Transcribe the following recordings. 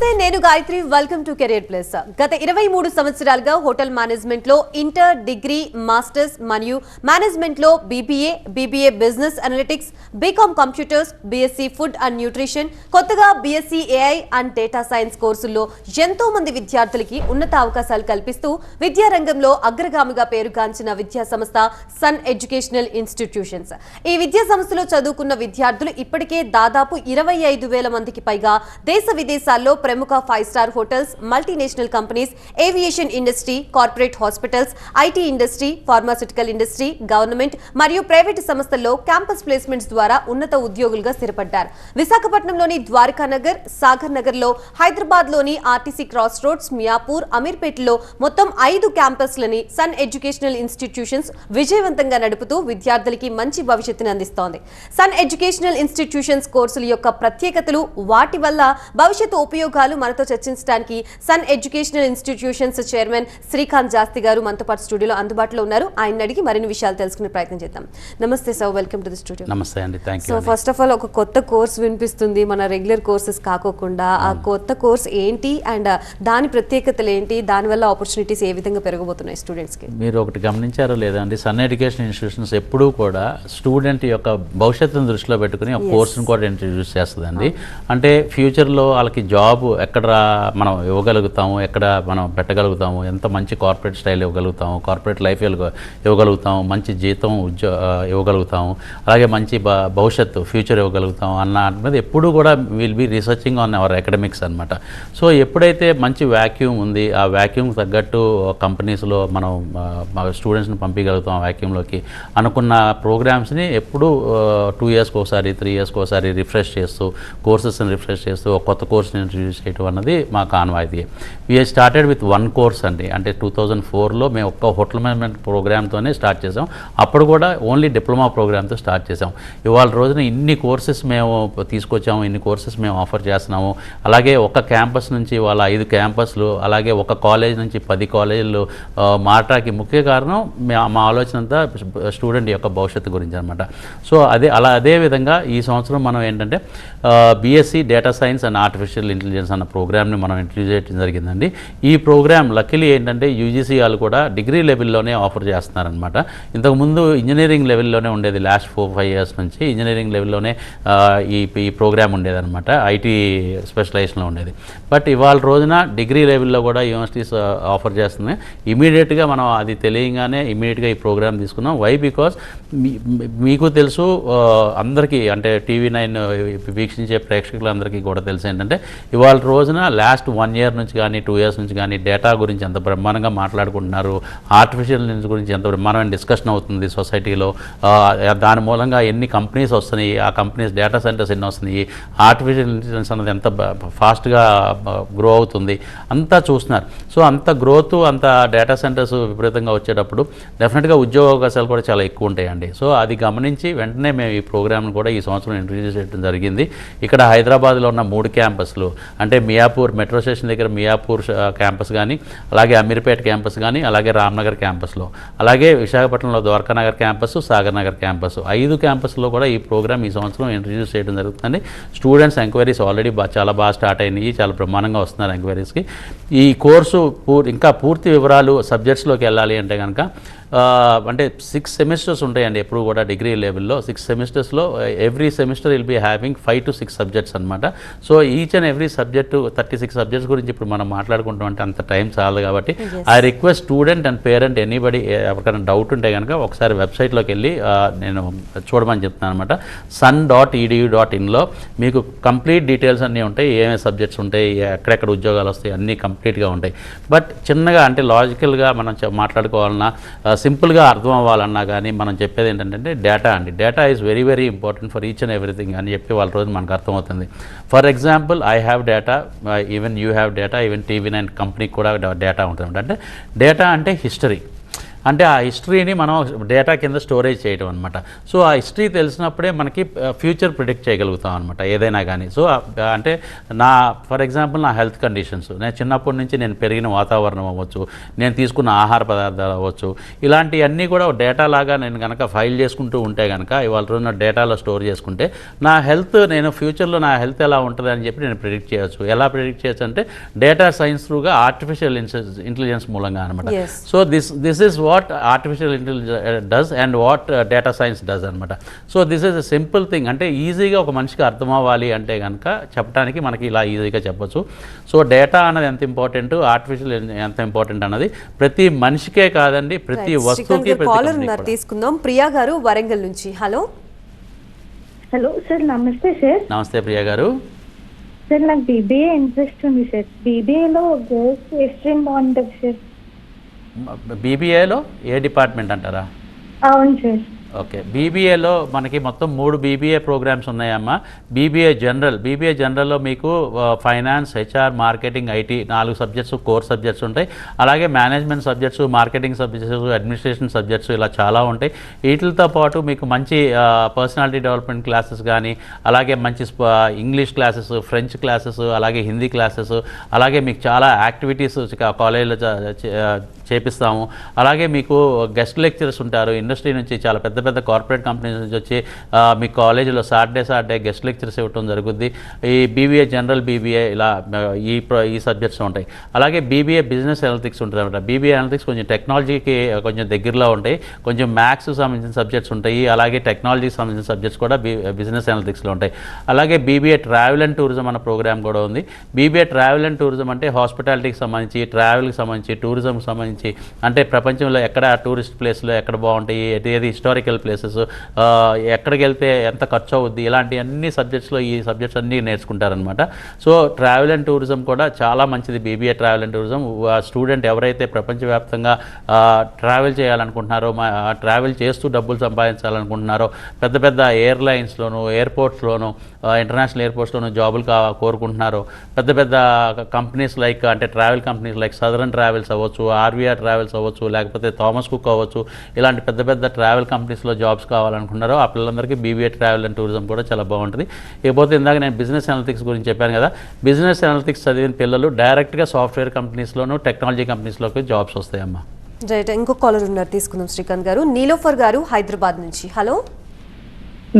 నమస్తే, నేను Gayatri. Welcome to career plus. గత 23 సంవత్సరాలుగా హోటల్ మేనేజ్మెంట్ లో ఇంటర్, డిగ్రీ, మాస్టర్స్ మరియు మేనేజ్మెంట్ లో BBA business analytics, BCom computers, BSc food and nutrition, కొత్తగా BSc AI and data science కోర్సుల్లో ఎంతో మంది విద్యార్థులకి ఉన్నత అవకాశాలు కల్పిస్తూ విద్యారంగంలో అగ్రగామిగా పేరుగాంచిన విద్యా సంస్థ సన్ ఎడ్యుకేషనల్ ఇన్స్టిట్యూషన్స్. ఈ విద్యా సంస్థలో చదువుకున్న విద్యార్థులు ఇప్పటికే దాదాపు 25,000 మందికి పైగా దేశ విదేశాల్లో ప్రముఖ 5-స్టార్ hotels, multinational companies, aviation industry, corporate hospitals, IT industry, pharmaceutical industry, government మరియు ప్రైవేటు సంస్థల్లో క్యాంపస్ ప్లేస్మెంట్స్ ద్వారా ఉన్నత ఉద్యోగులుగా స్థిరపడ్డారు. విశాఖపట్నంలోని ద్వారకానగర్, సాగర్ నగర్ లో, హైదరాబాద్ లోని ఆర్టీసీ క్రాస్ రోడ్స్, మియాపూర్, అమీర్పేటలో మొత్తం 5 క్యాంపస్లని సన్ ఎడ్యుకేషనల్ ఇన్స్టిట్యూషన్స్ విజయవంతంగా నడుపుతూ విద్యార్థులకి మంచి భవిష్యత్తును అందిస్తోంది. సన్ ఎడ్యుకేషనల్ ఇన్స్టిట్యూషన్స్ కోర్సుల యొక్క ప్రత్యేకతలు, వాటి వల్ల భవిష్యత్తు ఉపయోగాలు మనతో చర్చించడానికి Sun educational institutions chairman Srikanth Jasti garu మనతో పాటు స్టూడియోలో అందుబాటులో ఉన్నారు. ఆయన అడిగి మరిన్ని విషయాలు తెలుసుకునే ప్రయత్నం చేద్దాం. నమస్తే sir, welcome to the studio. నమస్తే అండి, thank you. So first of all, ఒక కొత్త కోర్స్ వినిపిస్తుంది, మన రెగ్యులర్ కోర్సెస్ కాకోకుండా. ఆ కొత్త కోర్స్ ఏంటి అండ్ దాని ప్రత్యేకతలు ఏంటి, దానివల్ల ఆపర్చునిటీస్ ఏ విధంగా పెరగబోతున్నాయి స్టూడెంట్స్కి? మీరు ఒకటి గమనించారో లేదండి, సన్ ఎడ్యుకేషన్ ఇన్స్టిట్యూషన్స్ ఎప్పుడూ కూడా స్టూడెంట్ యొక్క భవిష్యత్తును దృష్టిలో పెట్టుకుని ఒక కోర్సును కూడా ఇంట్రడ్యూస్ చేస్తుందండి. అంటే ఫ్యూచర్లో వాళ్ళకి జాబ్ ఎక్కడ మనం ఇవ్వగలుగుతాము, ఎక్కడ మనం పెట్టగలుగుతాము, ఎంత మంచి కార్పొరేట్ స్టైల్ ఇవ్వగలుగుతాము, కార్పొరేట్ లైఫ్ ఇవ్వగలుగుతాము, మంచి జీతం ఇవ్వగలుగుతాము, అలాగే మంచి భవిష్యత్తు ఫ్యూచర్ ఇవ్వగలుగుతాము అన్న మీద ఎప్పుడూ కూడా will be researching on hour academics అనమాట. సో ఎప్పుడైతే మంచి వ్యాక్యూమ్ ఉంది, ఆ వ్యాక్యూమ్ తగ్గట్టు కంపెనీస్లో మనం స్టూడెంట్స్ని పంపించగలుగుతాం ఆ వ్యాక్యూమ్లోకి అనుకున్న ప్రోగ్రామ్స్ని ఎప్పుడూ 2 ఇయర్స్కి ఒకసారి, 3 ఇయర్స్కి ఒకసారి రిఫ్రెష్ చేస్తూ, కోర్సెస్ని రిఫ్రెష్ చేస్తూ ఒక కొత్త కోర్స్ని ఇంట్రడ్యూస్ చేయడం అన్నది మా కాన్వాయితీ. వీ స్టార్టెడ్ విత్ 1 కోర్స్ అండి. అంటే 2004లో మేము ఒక్క హోటల్ మేనేజ్మెంట్ ప్రోగ్రామ్తోనే స్టార్ట్ చేసాం. అప్పుడు కూడా ఓన్లీ డిప్లొమా ప్రోగ్రామ్తో స్టార్ట్ చేసాం. ఇవాళ రోజున ఇన్ని కోర్సెస్ మేము తీసుకొచ్చాము, ఇన్ని కోర్సెస్ మేము ఆఫర్ చేస్తున్నాము. అలాగే ఒక క్యాంపస్ నుంచి వాళ్ళ 5 క్యాంపస్లు, అలాగే ఒక కాలేజ్ నుంచి 10 కాలేజీలు మారటానికి ముఖ్య కారణం మా ఆలోచన అంతా స్టూడెంట్ యొక్క భవిష్యత్తు గురించి అనమాట. సో అదే విధంగా ఈ సంవత్సరం మనం ఏంటంటే BSc data science and artificial intelligence అన్న ప్రోగ్రామ్ని మనం ఇంట్రడ్యూస్ చేయడం జరిగిందండి. ఈ ప్రోగ్రామ్ లక్కీలీ ఏంటంటే యూజీసీ వాళ్ళు కూడా డిగ్రీ లెవెల్లోనే ఆఫర్ చేస్తున్నారనమాట. ఇంతకుముందు ఇంజనీరింగ్ లెవెల్లోనే ఉండేది. లాస్ట్ 4-5 ఇయర్స్ నుంచి ఇంజనీరింగ్ లెవెల్లోనే ఈ ప్రోగ్రామ్ ఉండేదన్నమాట, ఐటీ స్పెషలైజేషన్లో ఉండేది. బట్ ఇవాళ రోజున డిగ్రీ లెవెల్లో కూడా యూనివర్సిటీస్ ఆఫర్ చేస్తున్నాయి. ఇమీడియట్గా మనం అది తెలియగానే ఇమీడియట్గా ఈ ప్రోగ్రామ్ తీసుకున్నాం. వై? బికాస్ మీకు తెలుసు, అందరికీ అంటే టీవీ9 వీక్షించే ప్రేక్షకులందరికీ కూడా తెలుసు ఏంటంటే ఇవాళ రోజున లాస్ట్ 1 ఇయర్ నుంచి కానీ 2 ఇయర్స్ నుంచి కానీ డేటా గురించి ఎంత బ్రహ్మాండంగా మాట్లాడుకుంటున్నారు, ఆర్టిఫిషియల్ ఇంటెలిజెన్స్ గురించి ఎంత బ్రహ్మాండమైన డిస్కషన్ అవుతుంది సొసైటీలో. దాని మూలంగా ఎన్ని కంపెనీస్ వస్తున్నాయి, ఆ కంపెనీస్ డేటా సెంటర్స్ ఎన్ని వస్తున్నాయి, ఆర్టిఫిషియల్ ఇంటెలిజెన్స్ అన్నది ఎంత ఫాస్ట్గా గ్రో అవుతుంది అంతా చూస్తున్నారు. సో అంత గ్రోత్, అంత డేటా సెంటర్స్ విపరీతంగా వచ్చేటప్పుడు డెఫినెట్గా ఉద్యోగ అవకాశాలు కూడా చాలా ఎక్కువ ఉంటాయండి. సో అది గమనించి వెంటనే మేము ఈ ప్రోగ్రామ్ను కూడా ఈ సంవత్సరం ఇంట్రడ్యూస్ చేయడం జరిగింది. ఇక్కడ హైదరాబాద్లో ఉన్న 3 క్యాంపస్లు, అంటే మియాపూర్ మెట్రో స్టేషన్ దగ్గర మియాపూర్ క్యాంపస్ కానీ, అలాగే అమీర్పేట క్యాంపస్ కానీ, అలాగే రామ్నగర్ క్యాంపస్లో, అలాగే విశాఖపట్నంలో ద్వారకానగర్ క్యాంపస్, సాగర్ నగర్ క్యాంపస్, 5 క్యాంపస్లో కూడా ఈ ప్రోగ్రామ్ ఈ సంవత్సరం ఇంట్రడ్యూస్ చేయడం జరుగుతుంది. స్టూడెంట్స్ ఎంక్వైరీస్ ఆల్రెడీ చాలా బాగా స్టార్ట్ అయినాయి, చాలా బ్రహ్మాండంగా వస్తున్నారు ఎంక్వైరీస్కి. ఈ కోర్సు ఇంకా పూర్తి వివరాలు సబ్జెక్ట్స్లోకి వెళ్ళాలి అంటే కనుక అంటే 6 సెమిస్టర్స్ ఉంటాయండి ఎప్పుడు కూడా డిగ్రీ లెవెల్లో. 6 సెమిస్టర్స్లో every semester will be having 5 to 6 subjects అనమాట. So each and every subject 36 subjects గురించి ఇప్పుడు మనం మాట్లాడుకుంటాం అంటే అంత టైం చాలదు. కాబట్టి I request student and parent anybody ఎవరికైనా డౌట్ ఉంటే కనుక ఒకసారి వెబ్సైట్లోకి వెళ్ళి నేను చూడమని చెప్తున్నాను అనమాట. sun.edu.inలో మీకు కంప్లీట్ డీటెయిల్స్ అన్నీ ఉంటాయి, ఏమేమి సబ్జెక్ట్స్ ఉంటాయి, ఎక్కడెక్కడ ఉద్యోగాలు వస్తాయి, అన్నీ కంప్లీట్గా ఉంటాయి. బట్ చిన్నగా అంటే లాజికల్గా మనం మాట్లాడుకోవాలన్నా, సింపుల్గా అర్థం అవ్వాలన్నా కానీ మనం చెప్పేది ఏంటంటే డేటా అండి. Data is very very important for each and everything అని చెప్పి వాళ్ళ రోజు మనకు అర్థమవుతుంది. For example, I have data, even you have data, even TV9 కంపెనీకి కూడా డేటా ఉంటుంది. అంటే డేటా అంటే హిస్టరీ. అంటే ఆ హిస్టరీని మనం డేటా కింద స్టోరేజ్ చేయడం అనమాట. సో ఆ హిస్టరీ తెలిసినప్పుడే మనకి ఫ్యూచర్ ప్రిడిక్ట్ చేయగలుగుతాం అనమాట ఏదైనా కానీ. సో అంటే ఫర్ ఎగ్జాంపుల్ నా హెల్త్ కండిషన్స్, నేను చిన్నప్పటి నుంచి నేను పెరిగిన వాతావరణం అవ్వచ్చు, నేను తీసుకున్న ఆహార పదార్థాలు అవ్వచ్చు, ఇలాంటివన్నీ కూడా డేటా లాగా నేను కనుక ఫైల్ చేసుకుంటూ ఉంటే కనుక ఇవాళ రోజున డేటాలో స్టోర్ చేసుకుంటే నా హెల్త్, నేను ఫ్యూచర్లో నా హెల్త్ ఎలా ఉంటుంది అని చెప్పి నేను ప్రిడిక్ట్ చేయొచ్చు. ఎలా ప్రిడిక్ట్ చేయొచ్చు అంటే డేటా సైన్స్ త్రూగా ఆర్టిఫిషియల్ ఇంటెలిజెన్స్ మూలంగా అనమాట. So this is what artificial intelligence does and what data science does అనమాట. So this is a simple thing. అంటే ఈజీగా ఒక మనిషికి అర్థం అవ్వాలి అంటే కనుక చెప్పడానికి మనకి ఇలా ఈజీగా చెప్పొచ్చు. సో డేటా అన్నది ఎంత ఇంపార్టెంట్, ఆర్టిఫిషియల్ ఎంత ఇంపార్టెంట్ అన్నది ప్రతి మనిషికే కాదండి, ప్రతి వస్తువుకి. తీసుకుందాం. ప్రియా గారు వరంగల్ నుంచి. హలో సార్, నమస్తే సార్. నమస్తే ప్రియా గారు. సార్, నాకు బీబీఏ ఇంట్రెస్ట్ ఉంది సార్. బీబీఏలో గర్ల్స్ ఏ స్ట్రీమ్ బాగుంటుంది సార్? బీబీఏలో ఏ డిపార్ట్మెంట్ అంటారా? అవును సార్. ఓకే, బీబీఏలో మనకి మొత్తం 3 బీబీఏ ప్రోగ్రామ్స్ ఉన్నాయమ్మా. బీబీఏ జనరల్లో మీకు finance, HR, marketing, IT 4 subjects, core subjects ఉంటాయి. అలాగే management subjects, marketing subjects, administration subjects ఇలా చాలా ఉంటాయి. వీటితో పాటు మీకు మంచి పర్సనాలిటీ డెవలప్మెంట్ క్లాసెస్ కానీ, అలాగే మంచి ఇంగ్లీష్ క్లాసెస్, ఫ్రెంచ్ క్లాసెస్, అలాగే హిందీ క్లాసెస్, అలాగే మీకు చాలా యాక్టివిటీస్ కాలేజీలో చేపిస్తాము. అలాగే మీకు గెస్ట్ లెక్చరర్స్ ఉంటారు ఇండస్ట్రీ నుంచి, చాలా పెద్ద పెద్ద కార్పొరేట్ కంపెనీస్ నుంచి వచ్చి మీ కాలేజీలో సాటర్డే గెస్ట్ లెక్చర్స్ ఇవ్వడం జరుగుద్ది. ఈ బీబీఏ జనరల్, బీబీఏ ఇలా ఈ సబ్జెక్ట్స్ ఉంటాయి. అలాగే బీబీఏ బిజినెస్ అనలిటిక్స్ ఉంటుంది అనమాట. బీబీఏ అనలిటిక్స్ కొంచెం టెక్నాలజీకి కొంచెం దగ్గరలో ఉంటాయి, కొంచెం మ్యాథ్స్కి సంబంధించిన సబ్జెక్ట్స్ ఉంటాయి. అలాగే టెక్నాలజీకి సంబంధించిన సబ్జెక్ట్స్ కూడా బిజినెస్ అనలిటిక్స్లో ఉంటాయి. అలాగే బీబీఏ ట్రావెల్ అండ్ టూరిజం అన్న ప్రోగ్రామ్ కూడా ఉంది. బీబీఏ ట్రావెల్ అండ్ టూరిజం అంటే హాస్పిటాలిటీకి సంబంధించి, ట్రావెల్కి సంబంధించి, టూరిజంకి సంబంధించి, అంటే ప్రపంచంలో ఎక్కడ టూరిస్ట్ ప్లేస్లో ఎక్కడ బాగుంటాయి, ఏది హిస్టారికల్ ప్లేసెస్, ఎక్కడికి వెళ్తే ఎంత ఖర్చు అవుద్ది, ఇలాంటి అన్ని సబ్జెక్ట్స్లో ఈ సబ్జెక్ట్స్ అన్నీ నేర్చుకుంటారనమాట. సో ట్రావెల్ అండ్ టూరిజం కూడా చాలా మంచిది. BBA travel and tourism student ఎవరైతే ప్రపంచవ్యాప్తంగా ట్రావెల్ చేయాలనుకుంటున్నారో, ట్రావెల్ చేస్తూ డబ్బులు సంపాదించాలనుకుంటున్నారో, పెద్ద పెద్ద ఎయిర్లైన్స్లోను, ఎయిర్పోర్ట్స్లోను, ఇంటర్నేషనల్ ఎయిర్పోర్ట్స్లోను జాబులు కోరుకుంటున్నారో, పెద్ద పెద్ద కంపెనీస్ లైక్, అంటే travel companies like southern travels అవ్వచ్చు, ఆర్వీఆర్ ట్రావెల్స్ అవ్వచ్చు, లేకపోతే థామస్ కుక్ అవ్వచ్చు, ఇలాంటి పెద్ద పెద్ద ట్రావెల్ కంపెనీస్లో జాబ్స్ కావాలనుకున్నారో ఆ పిల్లలందరికీ బీబీఏ ట్రావెల్ అండ్ టూరిజం కూడా చాలా బాగుంటుంది. ఇకపోతే ఇందాక నేను బిజినెస్ అనలిటిక్స్ గురించి చెప్పాను కదా, బిజినెస్ అనలిటిక్స్ చదివిన పిల్లలు డైరెక్ట్గా సాఫ్ట్వేర్ కంపెనీస్లోను, టెక్నాలజీ కంపెనీస్లోకి జాబ్స్ వస్తాయమ్మా. రైట్, ఇంకో కాలర్ ఉన్నారు, తీసుకుందాం. శ్రీకాంత్ గారు, నీలోఫర్ గారు హైదరాబాద్ నుంచి. హలో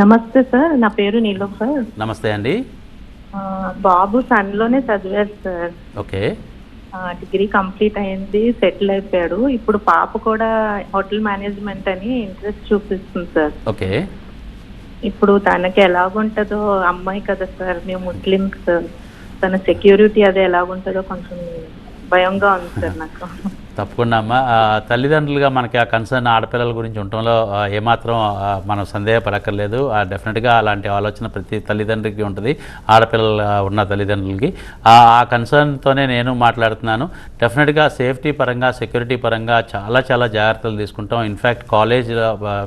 నమస్తే సార్, నా పేరు నీలోఫర్. నమస్తే అండి. బాబు సన్లోనే చదివారు సార్. ఓకే, డిగ్రీ కంప్లీట్ అయింది, సెటిల్ అయిపోయాడు. ఇప్పుడు పాప కూడా హోటల్ మేనేజ్మెంట్ అని ఇంట్రెస్ట్ చూపిస్తుంది సార్. ఓకే, ఇప్పుడు తనకి ఎలాగుంటుందో, అమ్మాయి కదా సార్, మేము ముస్లిమ్స్, తన సెక్యూరిటీ అది ఎలాగుంటుందో కొంచెం భయంగా ఉంది సార్ నాకు. తప్పకుండా అమ్మ, తల్లిదండ్రులుగా మనకి ఆ కన్సర్న్ ఆడపిల్లల గురించి ఉండటంలో ఏమాత్రం మనం సందేహపడక్కర్లేదు. డెఫినెట్గా అలాంటి ఆలోచన ప్రతి తల్లిదండ్రికి ఉంటుంది, ఆడపిల్లలు ఉన్న తల్లిదండ్రులకి. ఆ కన్సర్న్తోనే నేను మాట్లాడుతున్నాను. డెఫినెట్గా సేఫ్టీ పరంగా, సెక్యూరిటీ పరంగా చాలా చాలా జాగ్రత్తలు తీసుకుంటాం. ఇన్ఫ్యాక్ట్ కాలేజ్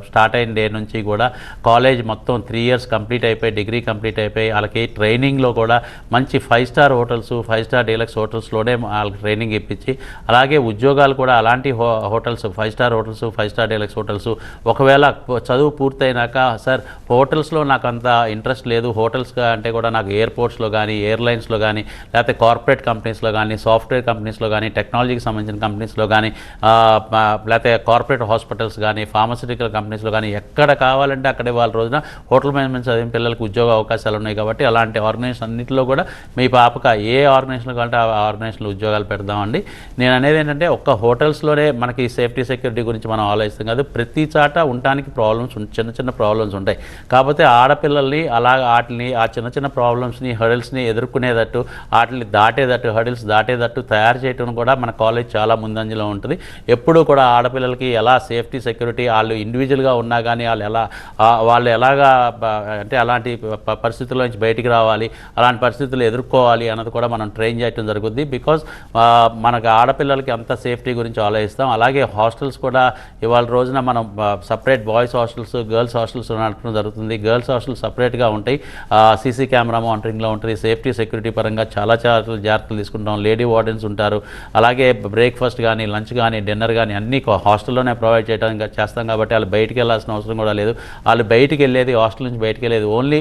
స్టార్ట్ అయిన డే నుంచి కూడా కాలేజ్ మొత్తం 3 years కంప్లీట్ అయిపోయి, డిగ్రీ కంప్లీట్ అయిపోయి, వాళ్ళకి ట్రైనింగ్లో కూడా మంచి 5 star హోటల్స్, 5 star డీలక్స్ హోటల్స్లోనే వాళ్ళకి ట్రైనింగ్ ఇప్పించి, అలాగే ఉద్యోగాలు కూడా అలాంటి hotels, 5 star hotels, 5 star deluxe hotels. ఒకవేళ చదువు పూర్తయినాక సార్ హోటల్స్లో నాకు అంత ఇంట్రెస్ట్ లేదు, హోటల్స్ అంటే కూడా నాకు ఎయిర్పోర్ట్స్లో కానీ, ఎయిర్లైన్స్లో కానీ, లేకపోతే కార్పొరేట్ కంపెనీస్లో కానీ, సాఫ్ట్వేర్ కంపెనీస్లో కానీ, టెక్నాలజీకి సంబంధించిన కంపెనీస్లో కానీ, లేకపోతే కార్పొరేట్ హాస్పిటల్స్ కానీ, ఫార్మస్యూటికల్ కంపెనీస్లో కానీ, ఎక్కడ కావాలంటే అక్కడే వాళ్ళ రోజున హోటల్ మేనేజ్మెంట్ చదివిన పిల్లలకు ఉద్యోగ అవకాశాలు ఉన్నాయి. కాబట్టి అలాంటి ఆర్గనైజేషన్ అన్నింటిలో కూడా మీ పాపక ఏ ఆర్గనైజేషన్లో కావాలంటే ఆ ఆర్గనైజేషన్లో ఉద్యోగాలు పెడదామండి. నేను అనేది ఏంటంటే ఒక్క హోటల్స్లోనే మనకి సేఫ్టీ సెక్యూరిటీ గురించి మనం ఆలోచిస్తాం కాదు, ప్రతి చాట ఉండటానికి ప్రాబ్లమ్స్, చిన్న చిన్న ప్రాబ్లమ్స్ ఉంటాయి. కాకపోతే ఆడపిల్లల్ని అలా వాటిని, ఆ చిన్న చిన్న ప్రాబ్లమ్స్ని, హర్డిల్స్ని ఎదుర్కొనేటట్టు, వాటిని దాటేటట్టు, హర్డిల్స్ దాటేటట్టు తయారు చేయడం కూడా మన కాలేజ్ చాలా ముందంజలో ఉంటుంది. ఎప్పుడూ కూడా ఆడపిల్లలకి ఎలా సేఫ్టీ సెక్యూరిటీ, వాళ్ళు ఇండివిజువల్గా ఉన్నా కానీ వాళ్ళు ఎలాగా, అంటే అలాంటి పరిస్థితుల్లో నుంచి బయటికి రావాలి, అలాంటి పరిస్థితులు ఎదుర్కోవాలి అన్నది కూడా మనం ట్రైన్ చేయడం జరుగుద్ది. బికాజ్ మనకు ఆడపిల్లలకి అంత సేఫ్టీ గురించి ఆలోచిస్తాం. అలాగే హాస్టల్స్ కూడా ఇవాళ రోజున మనం separate boys hostels, girls hostels నడపడం జరుగుతుంది. గర్ల్స్ హాస్టల్ సపరేట్గా ఉంటాయి, సీసీ కెమెరా మానిటరింగ్లో ఉంటుంది. సేఫ్టీ సెక్యూరిటీ పరంగా చాలా జాగ్రత్తలు తీసుకుంటాం. లేడీ వార్డెన్స్ ఉంటారు. అలాగే బ్రేక్ఫాస్ట్ కానీ, లంచ్ కానీ, డిన్నర్ కానీ అన్నీ హాస్టల్లోనే ప్రొవైడ్ చేయడానికి చేస్తాం. కాబట్టి వాళ్ళు బయటికి వెళ్ళాల్సిన అవసరం కూడా లేదు. వాళ్ళు బయటికి వెళ్ళేది, హాస్టల్ నుంచి బయటికి వెళ్ళేది ఓన్లీ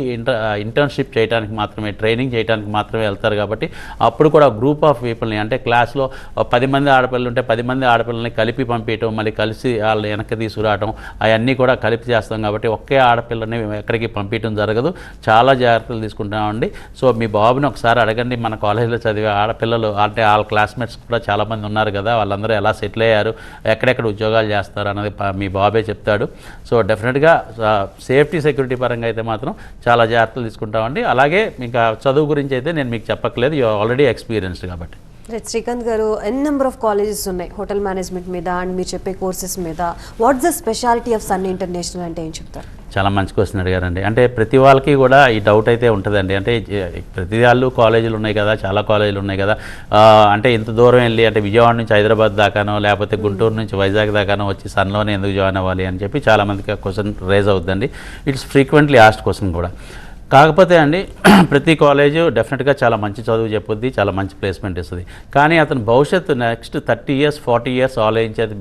ఇంటర్న్షిప్ చేయడానికి మాత్రమే, ట్రైనింగ్ చేయడానికి మాత్రమే వెళ్తారు. కాబట్టి అప్పుడు కూడా గ్రూప్ ఆఫ్ పీపుల్ని, అంటే క్లాస్లో 10 మంది ఆడపిల్లలు ఉంటే 10 మంది ఆడపిల్లల్ని కలిపి పంపించడం, మళ్ళీ కలిసి వాళ్ళు వెనక్కి తీసుకురావడం, అవన్నీ కూడా కలిపి చేస్తాం. కాబట్టి ఒకే ఆడపిల్లని ఎక్కడికి పంపించడం జరగదు. చాలా జాగ్రత్తలు తీసుకుంటామండి. సో మీ బాబుని ఒకసారి అడగండి. మన కాలేజీలో చదివే ఆడపిల్లలు అంటే వాళ్ళ క్లాస్మేట్స్ కూడా చాలామంది ఉన్నారు కదా, వాళ్ళందరూ ఎలా సెటిల్ అయ్యారు, ఎక్కడెక్కడ ఉద్యోగాలు చేస్తారు అన్నది మీ బాబే చెప్తాడు. సో డెఫినెట్గా సేఫ్టీ సెక్యూరిటీ పరంగా అయితే మాత్రం చాలా జాగ్రత్తలు తీసుకుంటామండి. అలాగే ఇంకా చదువు గురించి అయితే నేను మీకు చెప్పట్లేదు, యూ ఆల్రెడీ ఎక్స్పీరియన్స్డ్ కాబట్టి. శ్రీకాంత్ గారు, నెంబర్ ఆఫ్ కాలేజెస్ ఉన్నాయి హోటల్ మేనేజ్మెంట్ మీద అండ్ మీరు చెప్పే కోర్సెస్ మీద. What's the speciality of Sun International అంటే ఏం చెప్తారు? చాలా మంచి క్వశ్చన్ అడిగారండి. అంటే ప్రతి వాళ్ళకి కూడా ఈ డౌట్ అయితే ఉంటుందండి. అంటే ప్రతి వాళ్ళు కాలేజీలు ఉన్నాయి కదా, చాలా కాలేజీలు ఉన్నాయి కదా, అంటే ఇంత దూరం వెళ్ళి, అంటే విజయవాడ నుంచి హైదరాబాద్ దాకానో లేకపోతే గుంటూరు నుంచి వైజాగ్ దాకానో వచ్చి సన్లోనే ఎందుకు జాయిన్ అవ్వాలి అని చెప్పి చాలామందికి క్వశ్చన్ రేజ్ అవుతుందండి. ఇట్స్ ఫ్రీక్వెంట్లీ ఆస్క్డ్ క్వశ్చన్ కూడా. కాకపోతే అండి ప్రతి కాలేజు డెఫినెట్గా చాలా మంచి చదువు చెప్పుద్ది, చాలా మంచి ప్లేస్మెంట్ ఇస్తుంది. కానీ అతని భవిష్యత్తు నెక్స్ట్ 30 years 40 years ఆలోచించేది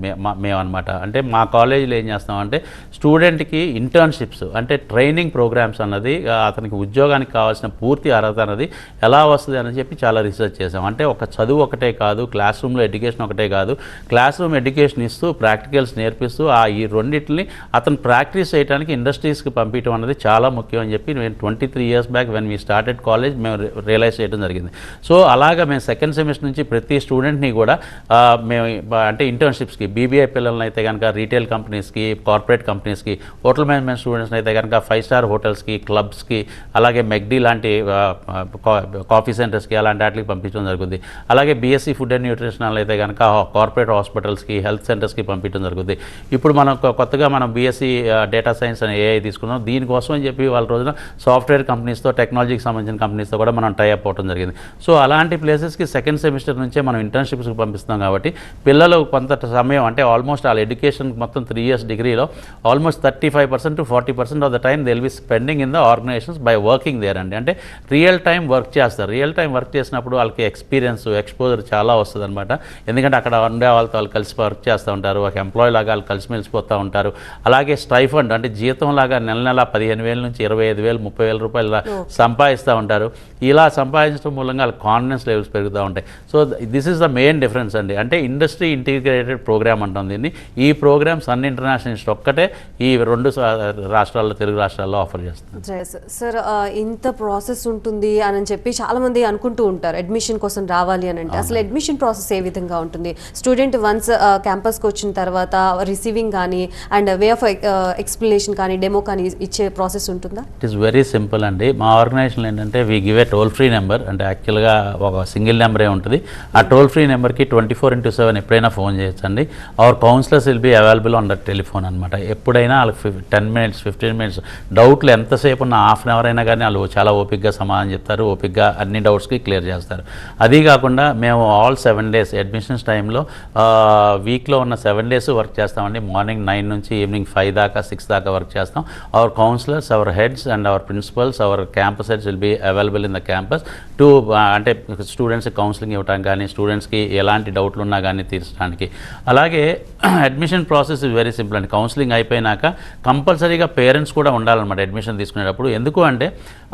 మేమన్నమాట. అంటే మా కాలేజీలో ఏం చేస్తామంటే స్టూడెంట్కి ఇంటర్న్షిప్స్ అంటే ట్రైనింగ్ ప్రోగ్రామ్స్ అన్నది, అతనికి ఉద్యోగానికి కావాల్సిన పూర్తి అర్హత అన్నది ఎలా వస్తుంది అని చెప్పి చాలా రీసెర్చ్ చేసాం. అంటే ఒక చదువు ఒకటే కాదు, క్లాస్ రూమ్లో ఎడ్యుకేషన్ ఒకటే కాదు, క్లాస్ రూమ్ ఎడ్యుకేషన్ ఇస్తూ ప్రాక్టికల్స్ నేర్పిస్తూ ఈ రెండింటిని అతను ప్రాక్టీస్ చేయడానికి ఇండస్ట్రీస్కి పంపించడం అన్నది చాలా ముఖ్యం అని చెప్పి నేను 23 years back when we started college మేము రియలైజ్ చేయడం జరిగింది. సో అలాగా మేము సెకండ్ సెమిస్టర్ నుంచి ప్రతి స్టూడెంట్ని కూడా మేము అంటే ఇంటర్న్షిప్స్కి, బీబీఐ పిల్లలని అయితే కనుక రీటైల్ కంపెనీస్కి, కార్పొరేట్ కంపెనీస్కి, హోటల్ మేనేజ్మెంట్ స్టూడెంట్స్ని అయితే కనుక 5-star హోటల్స్కి, క్లబ్స్కి, అలాగే మెక్డీ లాంటి కాఫీ సెంటర్స్కి అలాంటి వాటికి పంపించడం జరుగుతుంది. అలాగే బీఎస్సీ ఫుడ్ అండ్ న్యూట్రిషనల్ అయితే కనుక కార్పొరేట్ హాస్పిటల్స్కి, హెల్త్ సెంటర్స్కి పంపించడం జరుగుతుంది. ఇప్పుడు మనం కొత్తగా మనం బీఎస్సీ డేటా సైన్స్ అనే ఏఐ తీసుకున్నాం. దీనికోసం అని చెప్పి వాళ్ళ రోజున సాఫ్ట్వేర్ కంపెనీస్తో, టెక్నాలజీకి సంబంధించిన కంపెనీస్తో కూడా మనం టైఅప్ అవడం జరిగింది. సో అలాంటి ప్లేసెస్కి సెకండ్ సెమిస్టర్ నుంచే మనం ఇంటర్న్షిప్స్కి పంపిస్తున్నాం. కాబట్టి పిల్లలు కొంత సమయం, అంటే ఆల్మోస్ట్ వాళ్ళ ఎడ్యుకేషన్ మొత్తం 3 years డిగ్రీలో almost 35% to 40% of the time they will be spending in the organisations by working there అండి. అంటే రియల్ టైం వర్క్ చేస్తారు. రియల్ టైం వర్క్ చేసినప్పుడు వాళ్ళకి ఎక్స్పీరియన్స్, ఎక్స్పోజర్ చాలా వస్తుంది అనమాట. ఎందుకంటే అక్కడ ఉండే వాళ్ళతో వాళ్ళు కలిసి వర్క్ చేస్తూ ఉంటారు, ఒక ఎంప్లాయీ లాగా వాళ్ళు కలిసి మెలిసిపోతూ ఉంటారు. అలాగే స్టైఫండ్ అంటే జీతం లాగా నెల 15,000 నుంచి 25,000 30,000 రూపాయలు సంపాదిస్తూ ఉంటారు. ఇలా సంపాదించడం మూలంగా వాళ్ళ కాన్ఫిడెన్స్ లెవెల్స్ పెరుగుతూ ఉంటాయి. So this is the main difference అండి. అంటే ఇండస్ట్రీ ఇంటిగ్రేటెడ్ ప్రోగ్రామ్ అంటాం దీన్ని. ఈ ప్రోగ్రామ్ సన్ ఇంటర్నేషనల్ ఇన్స్టిట్యూట్ ఒక్కటే ఈ 2 రాష్ట్రాల్లో, తెలుగు రాష్ట్రాల్లో ఆఫర్ చేస్తుంది. సార్, ఇంత ప్రాసెస్ ఉంటుంది అని చెప్పి చాలా మంది అనుకుంటూ ఉంటారు అడ్మిషన్ కోసం రావాలి అని అంటే. అసలు అడ్మిషన్ ప్రాసెస్ ఏ విధంగా ఉంటుంది? స్టూడెంట్ వన్స్ క్యాంపస్కి వచ్చిన తర్వాత రిసీవింగ్ కానీ అండ్ వే ఆఫ్ ఎక్స్ప్లెనేషన్ కానీ, డెమో కానీ ఇచ్చే ప్రాసెస్ ఉంటుందా? ఇట్ ఈస్ వెరీ సింపుల్ అండి. మా ఆర్గనైజేషన్ ఏంటంటే we give a toll free number. అంటే యాక్చువల్గా ఒక సింగిల్ నెంబరే ఉంటుంది. ఆ టోల్ ఫ్రీ నెంబర్కి 24/7 ఎప్పుడైనా ఫోన్ చేయొచ్చండి. Our counsellors will be available on that telephone అనమాట. ఎప్పుడైనా వాళ్ళకి 10 minutes 15 minutes డౌట్లు ఎంతసేపు ఉన్న హాఫ్ అన్ అవర్ అయినా కానీ వాళ్ళు చాలా ఓపిక్గా సమాధానం చెప్తారు, ఓపిక్గా అన్ని డౌట్స్కి క్లియర్ చేస్తారు. అది కాకుండా మేము ఆల్ 7 days అడ్మిషన్స్ టైంలో వీక్లో ఉన్న 7 days వర్క్ చేస్తామండి. మార్నింగ్ 9 నుంచి ఈవినింగ్ 5 దాకా 6 దాకా వర్క్ చేస్తాం. Our counsellors, our heads and our principals, our campus heads will be available in the campus to అంటే స్టూడెంట్స్కి కౌన్సిలింగ్ ఇవ్వడానికి కానీ, స్టూడెంట్స్కి ఎలాంటి డౌట్లు ఉన్నా కానీ తీర్చడానికి. అలాగే admission process is very simple అండి. కౌన్సిలింగ్ అయిపోయినాక కంపల్సరీగా పేరెంట్స్ కూడా ఉండాలన్నమాట అడ్మిషన్ తీసుకునేటప్పుడు. ఎందుకు అంటే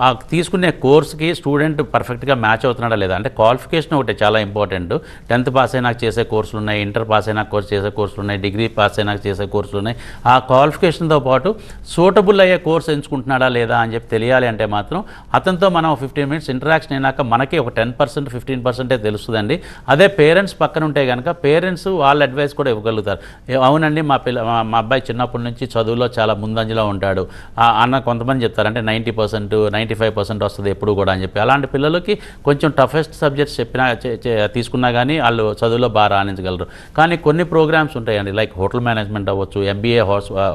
ఆ తీసుకునే కోర్స్కి స్టూడెంట్ పర్ఫెక్ట్గా మ్యాచ్ అవుతున్నాడా లేదా, అంటే క్వాలిఫికేషన్ ఒకటి చాలా ఇంపార్టెంట్. 10th పాస్ అయినాక చేసే కోర్సులు ఉన్నాయి, ఇంటర్ పాస్ అయినాక చేసే కోర్సులు ఉన్నాయి, డిగ్రీ పాస్ అయినాక చేసే కోర్సులు ఉన్నాయి. ఆ క్వాలిఫికేషన్తో పాటు సూటబుల్ అయ్యే కోర్స్ ఎంచుకుంటున్నాడా లేదా అని చెప్పి తెలియాలి అంటే మాత్రం అతనితో మనం 15 minutes ఇంటరాక్షన్ అయినాక మనకి ఒక 10% 15% తెలుస్తుందండి. అదే పేరెంట్స్ పక్కన ఉంటే కనుక పేరెంట్స్ వాళ్ళ అడ్వైస్ కూడా ఇవ్వగలుగుతారు. అవునండి మా అబ్బాయి చిన్నప్పటి నుంచి చదువులో చాలా ముందంజలో ఉంటాడు అన్న కొంతమంది చెప్తారు. అంటే 90% 95% వస్తుంది ఎప్పుడు కూడా అని చెప్పి. అలాంటి పిల్లలకి కొంచెం టఫెస్ట్ సబ్జెక్ట్స్ తీసుకున్నా కానీ వాళ్ళు చదువులో బాగా రాణించగలరు. కానీ కొన్ని ప్రోగ్రామ్స్ ఉంటాయండి, లైక్ హోటల్ మేనేజ్మెంట్ అవ్వచ్చు, MBA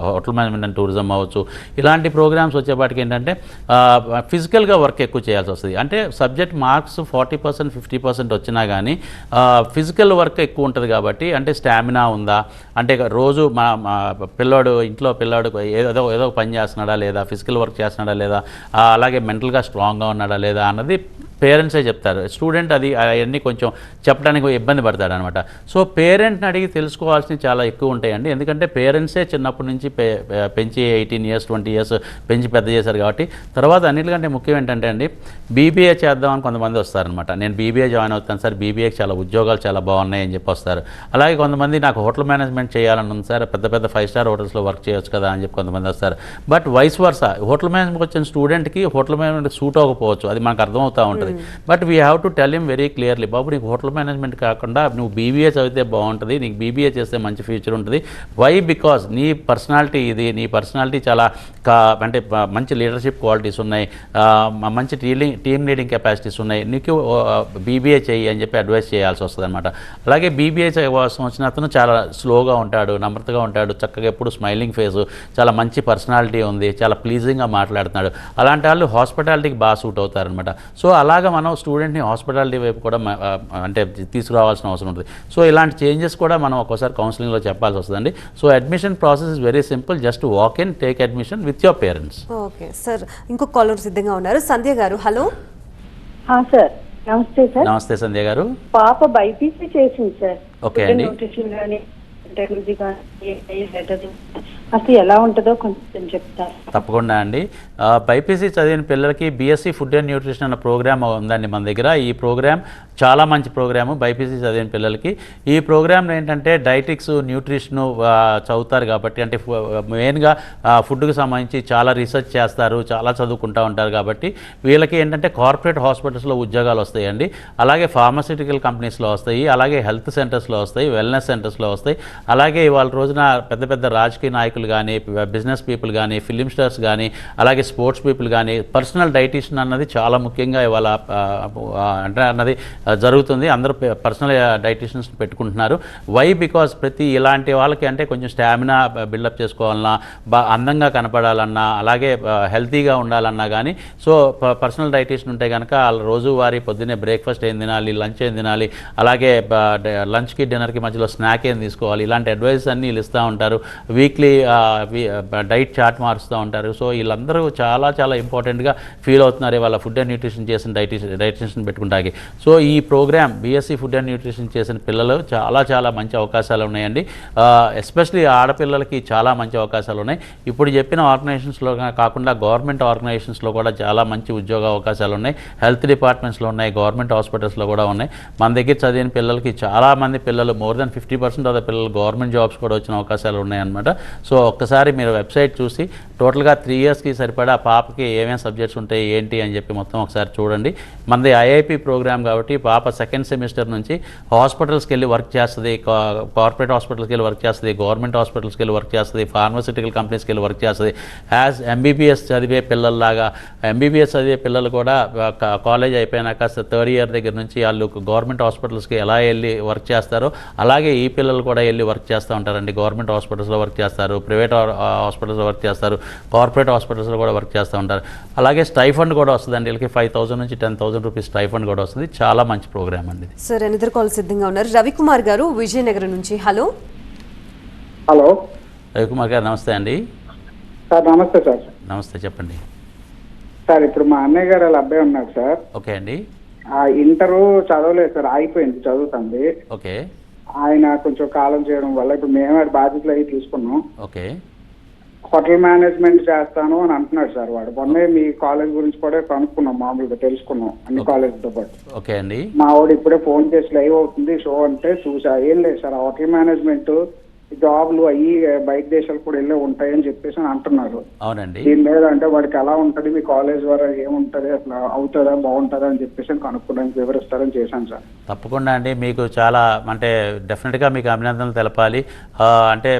hotel management and tourism అవ్వచ్చు. ఇలాంటి ప్రోగ్రామ్స్ వచ్చేపాటికి ఏంటంటే ఫిజికల్గా వర్క్ ఎక్కువ చేయాల్సి వస్తుంది. అంటే సబ్జెక్ట్ మార్క్స్ 40% 50% వచ్చినా కానీ ఫిజికల్ వర్క్ ఎక్కువ ఉంటుంది కాబట్టి, అంటే స్టామినా ఉందా, అంటే రోజు మా పిల్లోడు ఇంట్లో పిల్లోడు ఏదో పని చేస్తున్నాడా లేదా, ఫిజికల్ వర్క్ చేస్తున్నాడా లేదా, అలాగే మెంటల్గా స్ట్రాంగ్గా ఉన్నాడా లేదా అన్నది పేరెంట్సే చెప్తారు. స్టూడెంట్ అవన్నీ కొంచెం చెప్పడానికి ఇబ్బంది పడతాడు అనమాట. సో పేరెంట్ని అడిగి తెలుసుకోవాల్సినవి చాలా ఎక్కువ ఉంటాయండి. ఎందుకంటే పేరెంట్సే చిన్నప్పటి నుంచి పెంచి 18 years 20 years పెంచి పెద్ద చేశారు కాబట్టి. తర్వాత అన్నిటికంటే ముఖ్యం ఏంటంటే అండి, బీబీఏ చేద్దామని కొంతమంది వస్తారనమాట. నేను బీబీఏ జాయిన్ అవుతాను సార్, బీబీఏకి చాలా ఉద్యోగాలు చాలా బాగున్నాయి అని చెప్పి వస్తారు. అలాగే కొంతమంది నాకు హోటల్ మేనేజ్మెంట్ చేయాలని ఉంది సార్, పెద్ద పెద్ద 5-star హోటల్స్లో వర్క్ చేయొచ్చు కదా అని చెప్పి కొంతమంది వస్తారు. But vice versa, hotel management వచ్చిన స్టూడెంట్కి హోటల్ మేనేజ్మెంట్ సూట్ అవ్వకపోవచ్చు, అది మనకు అర్థమవుతూ ఉంటుంది. But we have to tell him very clearly, బాబు నీకు హోటల్ మేనేజ్మెంట్ కాకుండా నువ్వు బీబీఏ చదివితే బాగుంటుంది, నీకు బీబీఏ చేస్తే మంచి ఫ్యూచర్ ఉంటుంది. వై? బికాజ్ నీ పర్సనాలిటీ ఇది, నీ పర్సనాలిటీ చాలా అంటే మంచి లీడర్షిప్ క్వాలిటీస్ ఉన్నాయి, మంచి టీమ్ లీడింగ్ కెపాసిటీస్ ఉన్నాయి, నీకు బీబీఏ చేయి అని చెప్పి అడ్వైస్ చేయాల్సి వస్తుంది అనమాట. అలాగే బీబీఏ వచ్చిన అతను చాలా స్లోగా ఉంటాడు, నమ్రతగా ఉంటాడు, చక్కగా ఎప్పుడు స్మైలింగ్ ఫేసు, చాలా మంచి పర్సనాలిటీ ఉంది, చాలా ప్లీజింగ్గా మాట్లాడుతున్నాడు. అలాంటి వాళ్ళు హాస్పిటాలిటీకి బాగా సూట్ అవుతారనమాట. సో అలాగా మనం స్టూడెంట్ని హాస్పిటాలిటీ వైపు కూడా అంటే తీసుకురావాల్సిన అవసరం ఉంటుంది. సో ఇలాంటి చేంజెస్ కూడా మనం ఒక్కోసారి కౌన్సిలింగ్లో చెప్పాల్సి వస్తుందండి. So admission process is very simple, just walk in, take admission with your parents. Okay sir, ఇంకొక కాలర్ సిద్ధంగా ఉన్నారు. సంధ్య గారు, హలో. సార్ నమస్తే సార్. నమస్తే సంధ్య గారు. పాప బైపీసీ చేసింది సార్. ఓకే అండి. న్యూట్రిషన్ కానీ టెక్నాలజీ కానీ అసలు ఎలా ఉంటుందో కొంచెం చెప్తారు? తప్పకుండా అండి. బైపీసీ చదివిన పిల్లలకి బీఎస్సీ ఫుడ్ అండ్ న్యూట్రిషన్ అన్న ప్రోగ్రామ్ ఉందండి మన దగ్గర. ఈ ప్రోగ్రామ్ చాలా మంచి ప్రోగ్రాము బైపీసీ చదివిన పిల్లలకి. ఈ ప్రోగ్రాంలో ఏంటంటే డైటిక్స్, న్యూట్రిషను చదువుతారు కాబట్టి, అంటే మెయిన్గా ఫుడ్కి సంబంధించి చాలా రీసెర్చ్ చేస్తారు, చాలా చదువుకుంటూ ఉంటారు కాబట్టి వీళ్ళకి ఏంటంటే కార్పొరేట్ హాస్పిటల్స్లో ఉద్యోగాలు వస్తాయండి. అలాగే ఫార్మాస్యూటికల్ కంపెనీస్లో వస్తాయి, అలాగే హెల్త్ సెంటర్స్లో వస్తాయి, వెల్నెస్ సెంటర్స్లో వస్తాయి. అలాగే ఇవాళ రోజున పెద్ద పెద్ద రాజకీయ నాయకులు కానీ, బిజినెస్ పీపుల్ కానీ, ఫిలిం స్టార్స్ కానీ, అలాగే స్పోర్ట్స్ పీపుల్ కానీ పర్సనల్ డైటీషియన్ అన్నది చాలా ముఖ్యంగా ఇవాళ అంటే అన్నది జరుగుతుంది. అందరూ పర్సనల్ డైటీషియన్స్ పెట్టుకుంటున్నారు. వై? బికాజ్ ప్రతి ఇలాంటి వాళ్ళకి అంటే కొంచెం స్టామినా బిల్డప్ చేసుకోవాలన్నా, అందంగా కనపడాలన్నా, అలాగే హెల్తీగా ఉండాలన్నా కానీ సో పర్సనల్ డైటీషియన్ ఉంటే కనుక వాళ్ళ రోజువారీ పొద్దున్నే బ్రేక్ఫాస్ట్ ఏం తినాలి, లంచ్ ఏం తినాలి, అలాగే లంచ్కి డిన్నర్కి మధ్యలో స్నాక్ ఏం తీసుకోవాలి, ఇలాంటి అడ్వైస్ అన్నీ వీళ్ళు ఇస్తూ ఉంటారు. వీక్లీ డైట్ చార్ట్ మారుస్తూ ఉంటారు. సో వీళ్ళందరూ చాలా చాలా ఇంపార్టెంట్గా ఫీల్ అవుతున్నారు వాళ్ళ ఫుడ్ అండ్ న్యూట్రిషన్ చేసిన డైటీషియన్ పెట్టుకుంటాకి. సో ఈ programme BSc food and nutrition చేసిన పిల్లలు చాలా చాలా మంచి అవకాశాలు ఉన్నాయండి. ఎస్పెషలీ ఆడపిల్లలకి చాలా మంచి అవకాశాలు ఉన్నాయి. ఇప్పుడు చెప్పిన ఆర్గనైజేషన్స్లో కాకుండా గవర్నమెంట్ ఆర్గనైజేషన్స్లో కూడా చాలా మంచి ఉద్యోగ అవకాశాలు ఉన్నాయి. హెల్త్ డిపార్ట్మెంట్స్లో ఉన్నాయి, గవర్నమెంట్ హాస్పిటల్స్లో కూడా ఉన్నాయి. మన దగ్గర చదివిన పిల్లలకి చాలామంది పిల్లలు మోర్ దెన్ 50% ఆఫ్ ద పిల్లలు గవర్నమెంట్ జాబ్స్ కూడా వచ్చిన అవకాశాలు ఉన్నాయన్నమాట. సో ఒక్కసారి మీరు వెబ్సైట్ చూసి టోటల్గా 3 yearsకి సరిపడా పాపకి ఏమేమి సబ్జెక్ట్స్ ఉంటాయి ఏంటి అని చెప్పి మొత్తం ఒకసారి చూడండి. మనది ఐఐపి ప్రోగ్రామ్ కాబట్టి పాప 2nd semester నుంచి హాస్పిటల్స్కి వెళ్ళి వర్క్ చేస్తుంది, కార్పొరేట్ హాస్పిటల్స్కి వెళ్ళి వర్క్ చేస్తుంది, గవర్నమెంట్ హాస్పిటల్స్కి వెళ్ళి వర్క్ చేస్తుంది, ఫార్మాస్యూటికల్ కంపెనీస్కి వెళ్ళి వర్క్ చేస్తుంది. యాజ్ ఎంబీబీఎస్ చదివే పిల్లల్లాగా ఎంబీబీఎస్ చదివే పిల్లలు కూడా కాలేజ్ అయిపోయినాక 3rd year దగ్గర నుంచి వాళ్ళు గవర్నమెంట్ హాస్పిటల్స్కి ఎలా వెళ్ళి వర్క్ చేస్తారో అలాగే ఈ పిల్లలు కూడా వెళ్ళి వర్క్ చేస్తూ ఉంటారండి. గవర్నమెంట్ హాస్పిటల్స్లో వర్క్ చేస్తారు, ప్రైవేట్ హాస్పిటల్స్లో వర్క్ చేస్తారు, కార్పొరేట్ హాస్పిటల్స్లో కూడా వర్క్ చేస్తూ ఉంటారు. అలాగే స్టైఫండ్ కూడా వస్తుందండి, వీళ్ళకి 5,000 నుంచి 10,000 రూపీస్ స్టైఫండ్ కూడా వస్తుంది. చాలా మంచి ప్రోగ్రామ్ అండి. సార్ ఎనిదర్ కాల్ సిద్ధంగా ఉన్నారు. రవికుమార్ గారు విజయనగరం నుంచి, హలో. హలో రవికుమార్ గారు నమస్తే అండి. సార్ నమస్తే సార్. నమస్తే, చెప్పండి సార్. ఇప్పుడు మా అన్నయ్య గారు వాళ్ళ అబ్బాయి ఉన్నారు సార్. ఓకే అండి. ఇంటర్ చదవలేదు సార్, ఆగిపోయింది, చదువుతుంది. ఓకే. ఆయన కొంచెం కాలం చేయడం వల్ల ఇప్పుడు మేమే బాధ్యతలు అవి తీసుకున్నాం. ఓకే. హోటల్ మేనేజ్మెంట్ చేస్తాను అని అంటున్నాడు సార్. వాడు మొన్నే మీ కాలేజ్ గురించి కూడా కనుక్కున్నాం, మామూలుగా తెలుసుకున్నాం అన్ని కాలేజ్తో పాటు. ఓకే అండి. మా వాడు ఇప్పుడే ఫోన్ చేసి లైవ్ అవుతుంది షో అంటే చూసా. ఏం లేదు సార్, హోటల్ మేనేజ్మెంట్ జాబ్లు అయ్యి బయట దేశాలు కూడా వెళ్ళే ఉంటాయని చెప్పేసి అని అంటున్నారు. అవునండి. దీని మీద అంటే వాడికి ఎలా ఉంటది, మీ కాలేజ్ ద్వారా ఏముంటది, అసలు అవుతుందా బాగుంటుందా అని చెప్పేసి కనుక్కోవడానికి వివరిస్తారని చేశాను సార్. తప్పకుండా అండి, మీకు చాలా అంటే డెఫినెట్గా మీకు అభినందనలు తెలపాలి. అంటే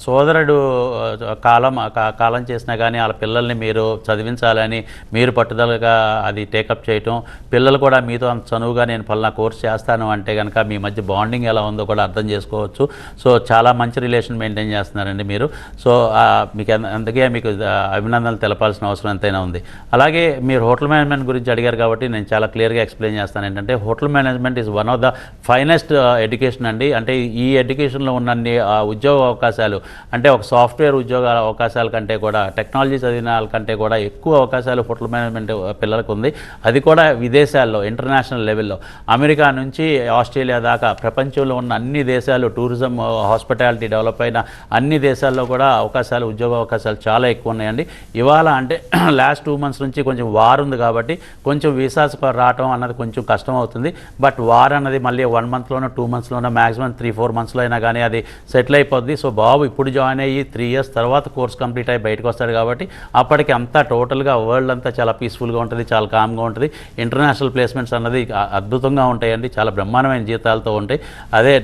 సోదరుడు కాలం చేసినా కానీ వాళ్ళ పిల్లల్ని మీరు చదివించాలని మీరు పట్టుదలగా అది టేకప్ చేయటం, పిల్లలు కూడా మీతో అంత చనువుగా నేను పలానా కోర్స్ చేస్తాను అంటే కనుక మీ మధ్య బాండింగ్ ఎలా ఉందో కూడా అర్థం చేసుకోవచ్చు. సో సో చాలా మంచి రిలేషన్ మెయింటైన్ చేస్తున్నారండి మీరు. సో మీకు అందుకే మీకు అభినందనలు తెలపాల్సిన అవసరం ఎంతైనా ఉంది. అలాగే మీరు హోటల్ మేనేజ్మెంట్ గురించి అడిగారు కాబట్టి నేను చాలా క్లియర్గా ఎక్స్ప్లెయిన్ చేస్తాను. ఏంటంటే hotel management is one of the finest education అండి. అంటే ఈ ఎడ్యుకేషన్లో ఉన్న ఉద్యోగ అవకాశాలు అంటే ఒక సాఫ్ట్వేర్ ఉద్యోగ అవకాశాల కంటే కూడా టెక్నాలజీ చదివిన వాళ్ళకంటే కూడా ఎక్కువ అవకాశాలు హోటల్ మేనేజ్మెంట్ పిల్లలకు ఉంది. అది కూడా విదేశాల్లో ఇంటర్నేషనల్ లెవెల్లో అమెరికా నుంచి ఆస్ట్రేలియా దాకా ప్రపంచంలో ఉన్న అన్ని దేశాలు టూరిజం హాస్పిటాలిటీ డెవలప్ అయిన అన్ని దేశాల్లో కూడా ఉద్యోగ అవకాశాలు చాలా ఎక్కువ ఉన్నాయండి. ఇవాళ అంటే లాస్ట్ 2 months నుంచి కొంచెం వార్ ఉంది కాబట్టి కొంచెం వీసాస్ రావటం అన్నది కొంచెం కష్టం అవుతుంది. బట్ వార్ అన్నది మళ్ళీ 1 monthలోనో 2 monthsలోనో మ్యాక్సిమం 3-4 monthsలో అయినా కానీ అది సెటిల్ అయిపోద్ది. సో బాబు ఇప్పుడు జాయిన్ అయ్యి 3 years తర్వాత కోర్స్ కంప్లీట్ అయ్యి బయటకు వస్తాడు కాబట్టి అప్పటికి అంతా టోటల్గా వరల్డ్ అంతా చాలా పీస్ఫుల్గా ఉంటుంది, చాలా కామ్గా ఉంటుంది. ఇంటర్నేషనల్ ప్లేస్మెంట్స్ అన్నది అద్భుతంగా ఉంటాయండి, చాలా బ్రహ్మాండమైన జీతాలతో ఉంటాయి. అదే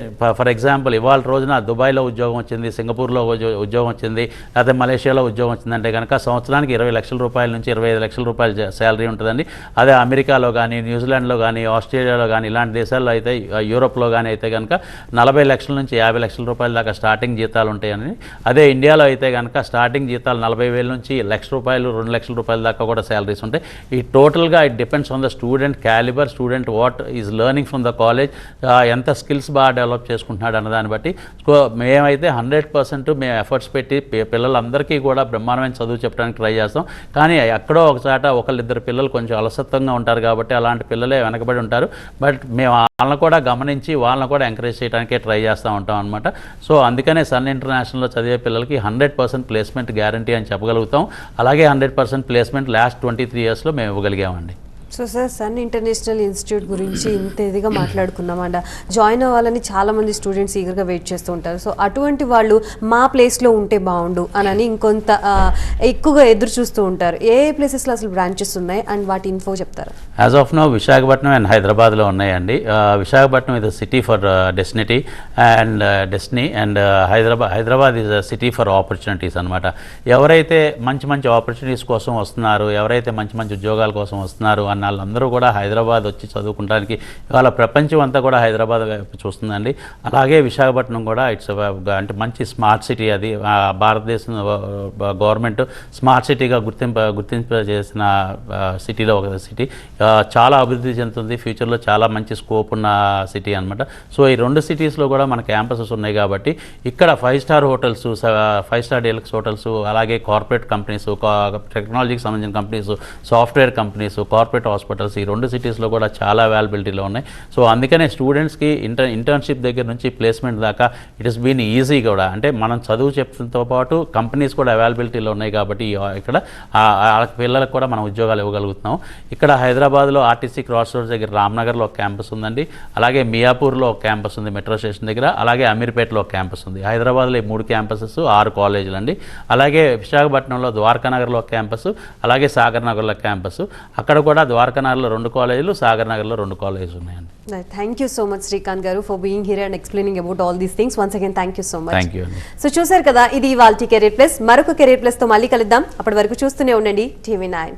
ఫర్ ఎగ్జాంపుల్ ఇవాళ రోజున దుబాయ్లో ఉద్యోగం వచ్చింది, సింగపూర్లో ఉద్యోగం వచ్చింది, లేకపోతే మలేషియాలో ఉద్యోగం వచ్చిందంటే కనుక సంవత్సరానికి 20 లక్షల రూపాయల నుంచి 25 లక్షల రూపాయల శాలరీ ఉంటుందండి. అదే అమెరికాలో కానీ న్యూజిలాండ్లో కానీ ఆస్ట్రేలియాలో కానీ ఇలాంటి దేశాల్లో అయితే యూరోప్లో కానీ అయితే కనుక 40 లక్షల నుంచి 50 లక్షల రూపాయల దాకా స్టార్టింగ్ జీతాలు ఉంటాయని. అదే ఇండియాలో అయితే కనుక స్టార్టింగ్ జీతాలు 40,000 నుంచి 1,00,000 రూపాయలు 2 లక్షల రూపాయల దాకా కూడా శాలరీస్ ఉంటాయి. ఈ టోటల్గా it depends on the student calibre, student what is learning from the college, ఎంత స్కిల్స్ బాగా డెవలప్ చేసుకుంటున్నాడు అన్నదాన్ని బట్టి. సో మేమైతే 100% మేము ఎఫర్ట్స్ పెట్టి పిల్లలందరికీ కూడా బ్రహ్మాండమైన చదువు చెప్పడానికి ట్రై చేస్తాం. కానీ ఎక్కడో ఒకసాట ఒకళ్ళిద్దరు పిల్లలు కొంచెం అలసత్వంగా ఉంటారు కాబట్టి అలాంటి పిల్లలే వెనకబడి ఉంటారు. బట్ మేము వాళ్ళని కూడా గమనించి వాళ్ళని కూడా ఎంకరేజ్ చేయడానికే ట్రై చేస్తూ ఉంటాం అనమాట. సో అందుకనే సన్ ఇంటర్నేషనల్లో చదివే పిల్లలకి 100% ప్లేస్మెంట్ గ్యారంటీ అని చెప్పగలుగుతాం. అలాగే 100% ప్లేస్మెంట్ లాస్ట్ 23 yearsలో మేము ఇవ్వగలిగామండి. So sir Sun International Institute గురించి ఇంత ఇదిగా మాట్లాడుకున్నామంట. జాయిన్ అవ్వాలని చాలామంది స్టూడెంట్స్ ఈగర్గా వెయిట్ చేస్తూ ఉంటారు. సో అటువంటి వాళ్ళు మా ప్లేస్లో ఉంటే బాగుండు అని ఇంకొంత ఎక్కువగా ఎదురు చూస్తూ ఉంటారు. ఏ ప్లేసెస్లో అసలు బ్రాంచెస్ ఉన్నాయి అండ్ వాటి ఇన్ఫో చెప్తారు? As of now Visakhapatnam and హైదరాబాద్లో ఉన్నాయండి. Visakhapatnam is a city for destiny and Hyderabad is a city for opportunities అనమాట. ఎవరైతే మంచి మంచి ఆపర్చునిటీస్ కోసం వస్తున్నారు, ఎవరైతే మంచి మంచి ఉద్యోగాల కోసం వస్తున్నారు అన్న వాళ్ళందరూ కూడా హైదరాబాద్ వచ్చి చదువుకోవడానికి ఇవాళ ప్రపంచం అంతా కూడా హైదరాబాద్ వైపు చూస్తుందండి. అలాగే విశాఖపట్నం కూడా ఇట్స్ అంటే మంచి స్మార్ట్ సిటీ. అది భారతదేశం గవర్నమెంట్ స్మార్ట్ సిటీగా గుర్తింపజేసిన సిటీలో ఒక సిటీ. చాలా అభివృద్ధి చెందుతుంది, ఫ్యూచర్లో చాలా మంచి స్కోప్ ఉన్న సిటీ అనమాట. సో ఈ 2 సిటీస్లో కూడా మన క్యాంపసెస్ ఉన్నాయి కాబట్టి ఇక్కడ 5-star hotels, 5-star deluxe hotels, అలాగే కార్పొరేట్ కంపెనీస్, టెక్నాలజీకి సంబంధించిన companies, software companies, corporate hospitals ఈ 2 సిటీస్లో కూడా చాలా అవైలబిలిటీలో ఉన్నాయి. సో అందుకనే స్టూడెంట్స్కి ఇంటర్న్షిప్ దగ్గర నుంచి ప్లేస్మెంట్ దాకా ఇట్ ఇస్ బీన్ ఈజీ కూడా. అంటే మనం చదువు చెప్తున్నతో పాటు కంపెనీస్ కూడా అవైలబిలిటీలో ఉన్నాయి కాబట్టి ఇక్కడ పిల్లలకు కూడా మనం ఉద్యోగాలు ఇవ్వగలుగుతున్నాం. ఇక్కడ హైదరాబాద్లో ఆర్టీసీ క్రాస్ రోడ్స్ దగ్గర రామ్నగర్లో ఒక క్యాంపస్ ఉందండి. అలాగే మియాపూర్లో ఒక క్యాంపస్ ఉంది మెట్రో స్టేషన్ దగ్గర. అలాగే అమీర్పేటలో ఒక క్యాంపస్ ఉంది. హైదరాబాద్లో ఈ 3 క్యాంపసెస్ 6 కాలేజీలు అండి. అలాగే విశాఖపట్నంలో ద్వారకానగర్లో ఒక క్యాంపస్, అలాగే సాగర్ నగర్లో క్యాంపస్. అక్కడ కూడా ద్వారకానగర్లో 2 కాలేజీలు, సాగర్ నగర్లో 2 కాలేజీలు ఉన్నాయండి. Thank you so much Srikanth garu for being here and explaining about all these things. Once again thank you so much. Thank you అండి. సో చూసారు కదా, ఇది ఇవాల్టి కెరీర్ ప్లస్. మరొక కెరీర్ ప్లస్తో మళ్ళీ కలుద్దాం. అప్పటి వరకు చూస్తూనే ఉండండి TV9.